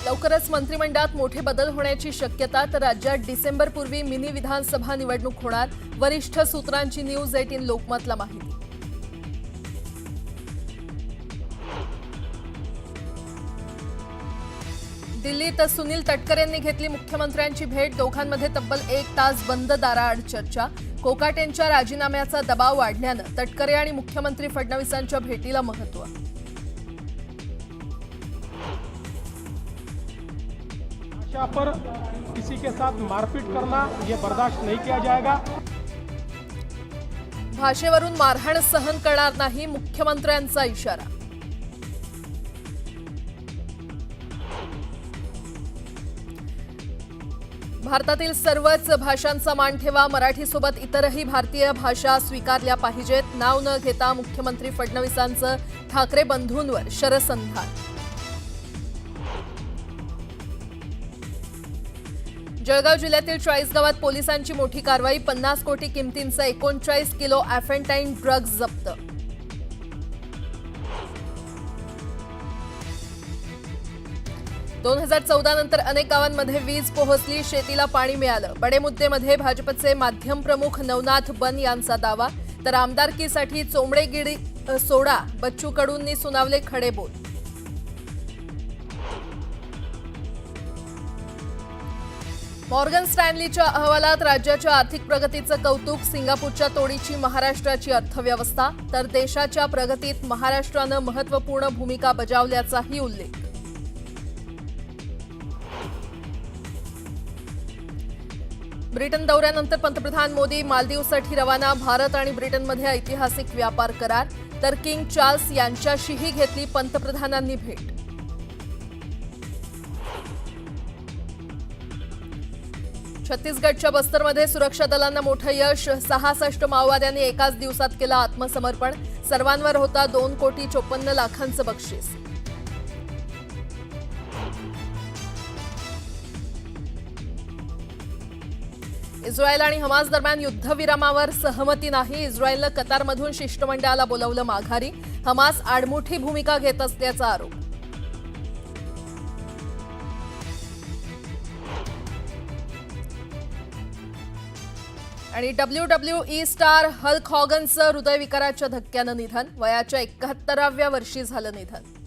लवकरच मंत्रिमंडळात मोठे बदल होण्याची शक्यता, तर राज्यात डिसेंबरपूर्वी मिनी विधानसभा निवडणूक होणार. वरिष्ठ सूत्रांची न्यूज 18 लोकमतला माहिती. दिल्लीत सुनील तटकरेंनी घेतली मुख्यमंत्र्यांची भेट. दोघांमध्ये तब्बल 1 तास बंद दाराआड चर्चा. कोकाटेंच्या राजीनाम्याचा दबाव वाढल्यानं तटकरे आणि मुख्यमंत्री फडणवीसांच्या भेटीला महत्त्व. भाषा पर किसी के साथ मारपीट करना ये बर्दाश्त नहीं किया जाएगा. भाषेवरून मारहाण सहन करणार नाही, मुख्यमंत्र्यांचा इशारा. भारतातील सर्वच भाषांचा मान ठेवा. मराठीसोबत इतरही भारतीय भाषा स्वीकारल्या पाहिजेत. नाव न घेता मुख्यमंत्री फडणवीसांचं ठाकरे बंधूंवर शरसंधान. जळगाव जिल्ह्यातील चाळीसगावात पोलिसांची मोठी कारवाई. 50 कोटी किमतींचा 39 किलो ॲफेंटाईन ड्रग्ज जप्त. दोन 2014 नंतर अनेक गावांमध्ये वीज पोहोचली, शेतीला पाणी मिळालं. बडेमुद्देमध्ये भाजपचे माध्यम प्रमुख नवनाथ बन यांचा दावा. तर आमदारकीसाठी चोंबडेगिरी सोडा, बच्चू कडूंनी सुनावले खडे बोल. मॉर्गन स्टॅनलीच्या अहवालात राज्याच्या आर्थिक प्रगतीचं कौतुक. सिंगापूरच्या तोडीची महाराष्ट्राची अर्थव्यवस्था, तर देशाच्या प्रगतीत महाराष्ट्रानं महत्त्वपूर्ण भूमिका बजावल्याचाही उल्लेख. ब्रिटन दौऱ्यानंतर पंतप्रधान मोदी मालदीवसाठी रवाना. भारत आणि ब्रिटनमध्ये ऐतिहासिक व्यापार करार. तर किंग चार्ल्स यांच्याशीही घेतली पंतप्रधानांनी भेट. छत्तीसगडच्या बस्तरमध्ये सुरक्षा दलांना मोठं यश. 66 माओवाद्यांनी एकाच दिवसात केलं आत्मसमर्पण. सर्वांवर होता 2,54,00,000 बक्षीस. इस्रायल आणि हमास दरम्यान युद्धविरामावर सहमती नाही. इस्रायलनं कतारमधून शिष्टमंडळाला बोलावलं माघारी. हमास आडमुठी भूमिका घेत असल्याचा आरोप. आणि WWE स्टार हल्क हॉगनचं हृदयविकाराच्या धक्क्यानं निधन. वयाच्या 71व्या वर्षी झालं निधन.